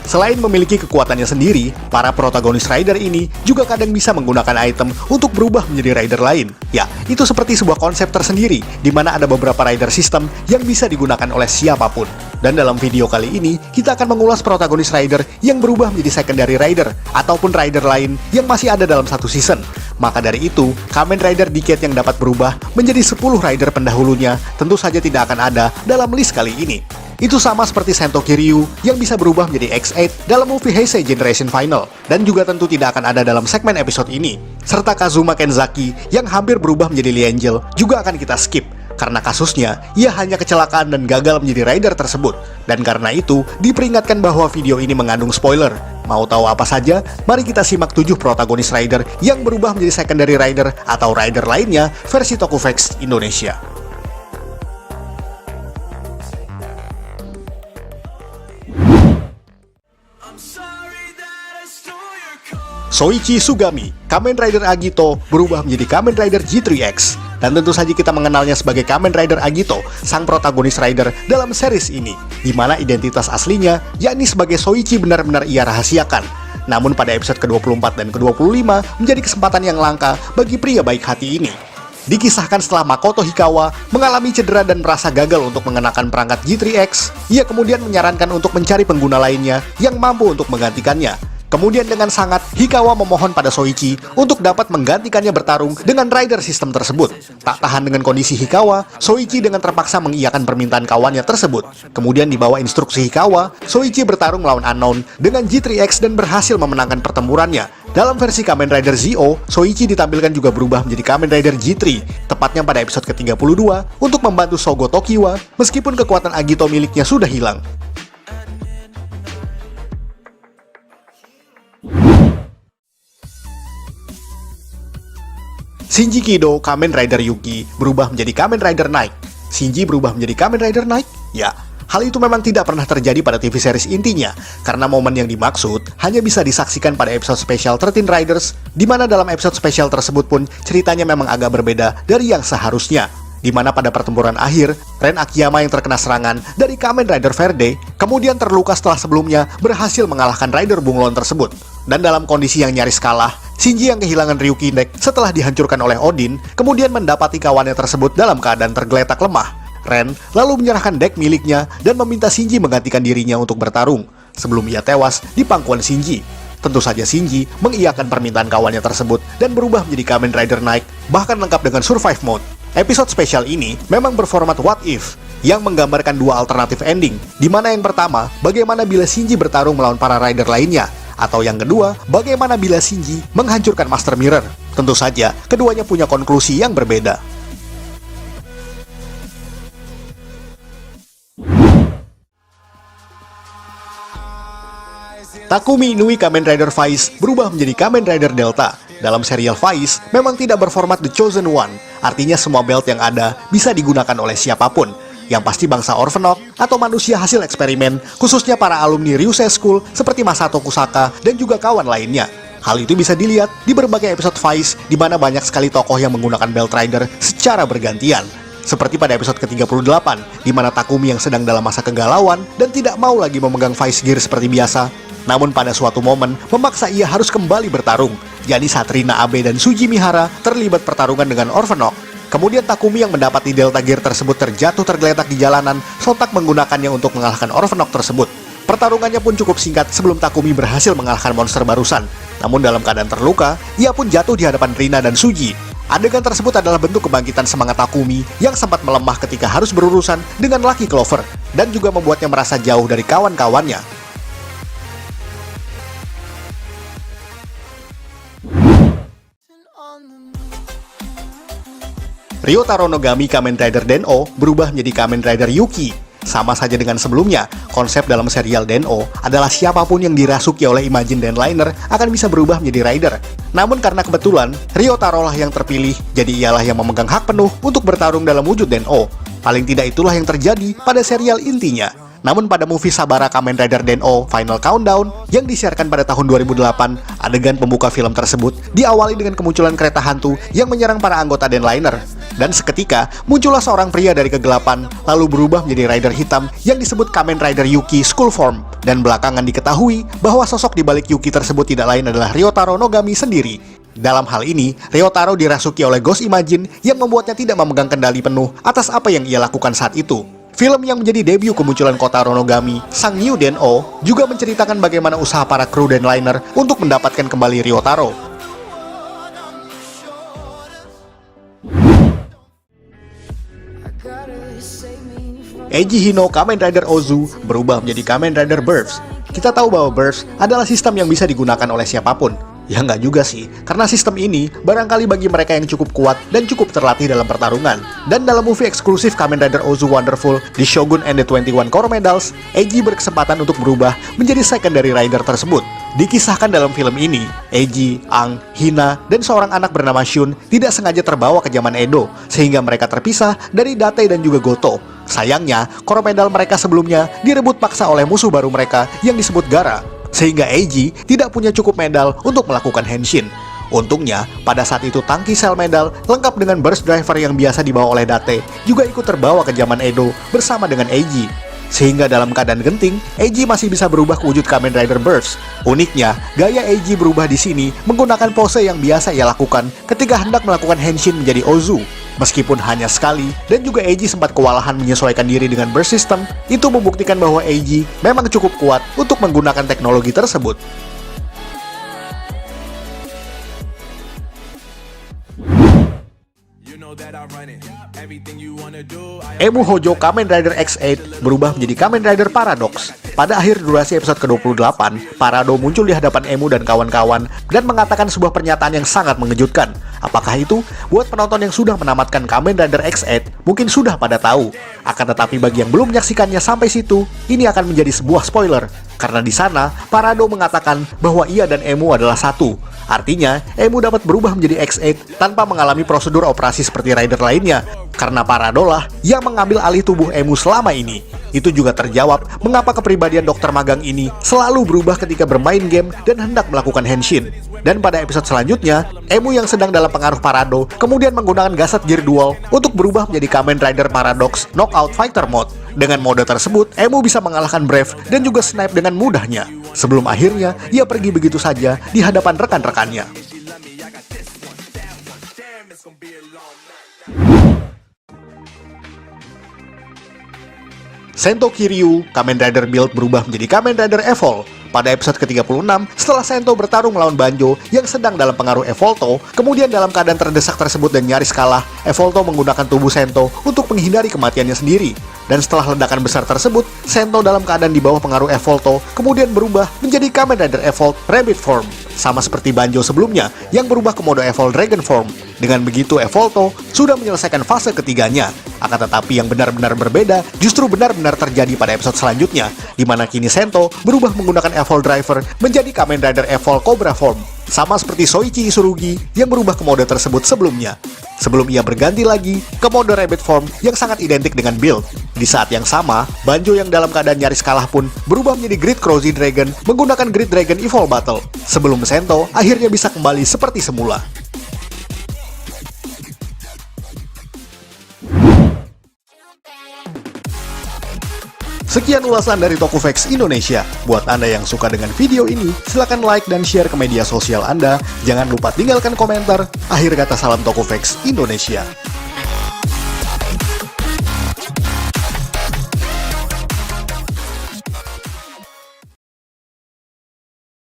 Selain memiliki kekuatannya sendiri, para protagonis rider ini juga kadang bisa menggunakan item untuk berubah menjadi rider lain. Ya, itu seperti sebuah konsep tersendiri, di mana ada beberapa rider system yang bisa digunakan oleh siapapun. Dan dalam video kali ini, kita akan mengulas protagonis rider yang berubah menjadi secondary rider, ataupun rider lain yang masih ada dalam satu season. Maka dari itu, Kamen Rider Decade yang dapat berubah menjadi 10 rider pendahulunya tentu saja tidak akan ada dalam list kali ini. Itu sama seperti Sento Kiryu yang bisa berubah menjadi X8 dalam movie Heisei Generation Final, dan juga tentu tidak akan ada dalam segmen episode ini. Serta Kazuma Kenzaki yang hampir berubah menjadi Lee Angel juga akan kita skip, karena kasusnya ia hanya kecelakaan dan gagal menjadi rider tersebut. Dan karena itu, diperingatkan bahwa video ini mengandung spoiler. Mau tahu apa saja? Mari kita simak 7 protagonis rider yang berubah menjadi secondary rider atau rider lainnya versi Tokufax Indonesia. Soichi Sugami, Kamen Rider Agito, berubah menjadi Kamen Rider G3X. Dan tentu saja kita mengenalnya sebagai Kamen Rider Agito, sang protagonis rider dalam series ini, di mana identitas aslinya, yakni sebagai Soichi, benar-benar ia rahasiakan. Namun pada episode ke-24 dan ke-25 menjadi kesempatan yang langka bagi pria baik hati ini. Dikisahkan setelah Makoto Hikawa mengalami cedera dan merasa gagal untuk mengenakan perangkat G3X, ia kemudian menyarankan untuk mencari pengguna lainnya yang mampu untuk menggantikannya. Kemudian dengan sangat, Hikawa memohon pada Soichi untuk dapat menggantikannya bertarung dengan rider sistem tersebut. Tak tahan dengan kondisi Hikawa, Soichi dengan terpaksa mengiyakan permintaan kawannya tersebut. Kemudian di bawah instruksi Hikawa, Soichi bertarung melawan Unknown dengan G3X dan berhasil memenangkan pertempurannya. Dalam versi Kamen Rider Zi-O, Soichi ditampilkan juga berubah menjadi Kamen Rider G3, tepatnya pada episode ke-32, untuk membantu Sogo Tokiwa, meskipun kekuatan Agito miliknya sudah hilang. Shinji Kido, Kamen Rider Yuki, berubah menjadi Kamen Rider Night. Shinji berubah menjadi Kamen Rider Night? Ya, hal itu memang tidak pernah terjadi pada TV series intinya, karena momen yang dimaksud hanya bisa disaksikan pada episode spesial 13 Riders, di mana dalam episode spesial tersebut pun ceritanya memang agak berbeda dari yang seharusnya. Di mana pada pertempuran akhir, Ren Akiyama yang terkena serangan dari Kamen Rider Verde, kemudian terluka setelah sebelumnya berhasil mengalahkan Rider Bunglon tersebut. Dan dalam kondisi yang nyaris kalah, Shinji yang kehilangan Ryuki Deck setelah dihancurkan oleh Odin, kemudian mendapati kawannya tersebut dalam keadaan tergeletak lemah. Ren lalu menyerahkan deck miliknya dan meminta Shinji menggantikan dirinya untuk bertarung, sebelum ia tewas di pangkuan Shinji. Tentu saja Shinji mengiyakan permintaan kawannya tersebut dan berubah menjadi Kamen Rider Night, bahkan lengkap dengan Survive Mode. Episode spesial ini memang berformat What If, yang menggambarkan dua alternatif ending, di mana yang pertama, bagaimana bila Shinji bertarung melawan para rider lainnya, atau yang kedua, bagaimana bila Shinji menghancurkan Master Mirror. Tentu saja, keduanya punya konklusi yang berbeda. Takumi Inui Kamen Rider Faiz berubah menjadi Kamen Rider Delta. Dalam serial Faiz, memang tidak berformat The Chosen One, artinya semua belt yang ada bisa digunakan oleh siapapun. Yang pasti bangsa Orphanok atau manusia hasil eksperimen, khususnya para alumni Ryusei School seperti Masato Kusaka dan juga kawan lainnya. Hal itu bisa dilihat di berbagai episode Faiz, di mana banyak sekali tokoh yang menggunakan belt rider secara bergantian. Seperti pada episode ke-38, di mana Takumi yang sedang dalam masa kegalauan dan tidak mau lagi memegang Faiz Gear seperti biasa. Namun pada suatu momen, memaksa ia harus kembali bertarung. Jadi saat Rina Abe dan Suji Mihara terlibat pertarungan dengan Orphanok. Kemudian Takumi yang mendapati Delta Gear tersebut terjatuh tergeletak di jalanan, sontak menggunakannya untuk mengalahkan Orphanok tersebut. Pertarungannya pun cukup singkat sebelum Takumi berhasil mengalahkan monster barusan. Namun dalam keadaan terluka, ia pun jatuh di hadapan Rina dan Suji. Adegan tersebut adalah bentuk kebangkitan semangat Takumi yang sempat melemah ketika harus berurusan dengan Lucky Clover, dan juga membuatnya merasa jauh dari kawan-kawannya. Ryotaro Nogami Kamen Rider Den-O berubah menjadi Kamen Rider Yuki. Sama saja dengan sebelumnya, konsep dalam serial Den-O adalah siapapun yang dirasuki oleh Imagine Denliner akan bisa berubah menjadi rider. Namun karena kebetulan, Ryotaro lah yang terpilih, jadi ialah yang memegang hak penuh untuk bertarung dalam wujud Den-O. Paling tidak itulah yang terjadi pada serial intinya. Namun pada movie Sabara Kamen Rider Den-O Final Countdown yang disiarkan pada tahun 2008, adegan pembuka film tersebut diawali dengan kemunculan kereta hantu yang menyerang para anggota Denliner. Dan seketika, muncullah seorang pria dari kegelapan, lalu berubah menjadi rider hitam yang disebut Kamen Rider Yuki School Form. Dan belakangan diketahui bahwa sosok di balik Yuki tersebut tidak lain adalah Ryotaro Nogami sendiri. Dalam hal ini, Ryotaro dirasuki oleh Ghost Imagine yang membuatnya tidak memegang kendali penuh atas apa yang ia lakukan saat itu. Film yang menjadi debut kemunculan Kotaro Nogami, sang New Den-O, juga menceritakan bagaimana usaha para kru dan liner untuk mendapatkan kembali Ryotaro. Eiji Hino Kamen Rider Ozu berubah menjadi Kamen Rider Burst. Kita tahu bahwa Burst adalah sistem yang bisa digunakan oleh siapapun. Ya nggak juga sih, karena sistem ini barangkali bagi mereka yang cukup kuat dan cukup terlatih dalam pertarungan. Dan dalam movie eksklusif Kamen Rider Ozu Wonderful di Shogun and the 21 Core Medals, Eiji berkesempatan untuk berubah menjadi secondary rider tersebut. Dikisahkan dalam film ini, Eiji, Ang, Hina, dan seorang anak bernama Shun tidak sengaja terbawa ke zaman Edo, sehingga mereka terpisah dari Date dan juga Goto. Sayangnya, core medal mereka sebelumnya direbut paksa oleh musuh baru mereka yang disebut Gara, sehingga Eiji tidak punya cukup medal untuk melakukan henshin. Untungnya, pada saat itu tangki sel medal lengkap dengan burst driver yang biasa dibawa oleh Date juga ikut terbawa ke zaman Edo bersama dengan Eiji. Sehingga dalam keadaan genting, Eiji masih bisa berubah ke wujud Kamen Rider Burst. Uniknya, gaya Eiji berubah di sini menggunakan pose yang biasa ia lakukan ketika hendak melakukan henshin menjadi Ozu. Meskipun hanya sekali, dan juga Eiji sempat kewalahan menyesuaikan diri dengan burst system, itu membuktikan bahwa Eiji memang cukup kuat untuk menggunakan teknologi tersebut. Emu Hojo Kamen Rider X8 berubah menjadi Kamen Rider Paradox. Pada akhir durasi episode ke-28, Parado muncul di hadapan Emu dan kawan-kawan dan mengatakan sebuah pernyataan yang sangat mengejutkan. Apakah itu? Buat penonton yang sudah menamatkan Kamen Rider X8, mungkin sudah pada tahu. Akan tetapi bagi yang belum menyaksikannya sampai situ, ini akan menjadi sebuah spoiler. Karena di sana, Parado mengatakan bahwa ia dan Emu adalah satu. Artinya, Emu dapat berubah menjadi X8 tanpa mengalami prosedur operasi seperti rider lainnya. Karena Parado lah yang mengambil alih tubuh Emu selama ini. Itu juga terjawab mengapa kepribadian dokter magang ini selalu berubah ketika bermain game dan hendak melakukan henshin. Dan pada episode selanjutnya, Emu yang sedang dalam pengaruh Parado kemudian menggunakan Gasset Gear Dual untuk berubah menjadi Kamen Rider Paradox Knockout Fighter Mode. Dengan mode tersebut, Emu bisa mengalahkan Brave dan juga Snipe dengan mudahnya. Sebelum akhirnya, ia pergi begitu saja di hadapan rekan-rekannya. Sento Kiryu, Kamen Rider Build berubah menjadi Kamen Rider Evol. Pada episode ke-36, setelah Sento bertarung melawan Banjo yang sedang dalam pengaruh Evolto, kemudian dalam keadaan terdesak tersebut dan nyaris kalah, Evolto menggunakan tubuh Sento untuk menghindari kematiannya sendiri. Dan setelah ledakan besar tersebut, Sento dalam keadaan di bawah pengaruh Evolto kemudian berubah menjadi Kamen Rider Evolved Rabbit Form, sama seperti Banjo sebelumnya yang berubah ke mode Evolved Dragon Form. Dengan begitu, Evolto sudah menyelesaikan fase ketiganya. Akan tetapi yang benar-benar berbeda justru benar-benar terjadi pada episode selanjutnya, di mana kini Sento berubah menggunakan Evolved Driver menjadi Kamen Rider Evolved Cobra Form, sama seperti Soichi Isurugi yang berubah ke mode tersebut sebelumnya. Sebelum ia berganti lagi ke mode Rabbit Form yang sangat identik dengan Build. Di saat yang sama, Banjo yang dalam keadaan nyaris kalah pun berubah menjadi Great Crazy Dragon menggunakan Great Dragon Evolve Battle, sebelum Sento akhirnya bisa kembali seperti semula. Sekian ulasan dari Tokufax Indonesia. Buat Anda yang suka dengan video ini, silakan like dan share ke media sosial Anda. Jangan lupa tinggalkan komentar. Akhir kata, salam Tokufax Indonesia.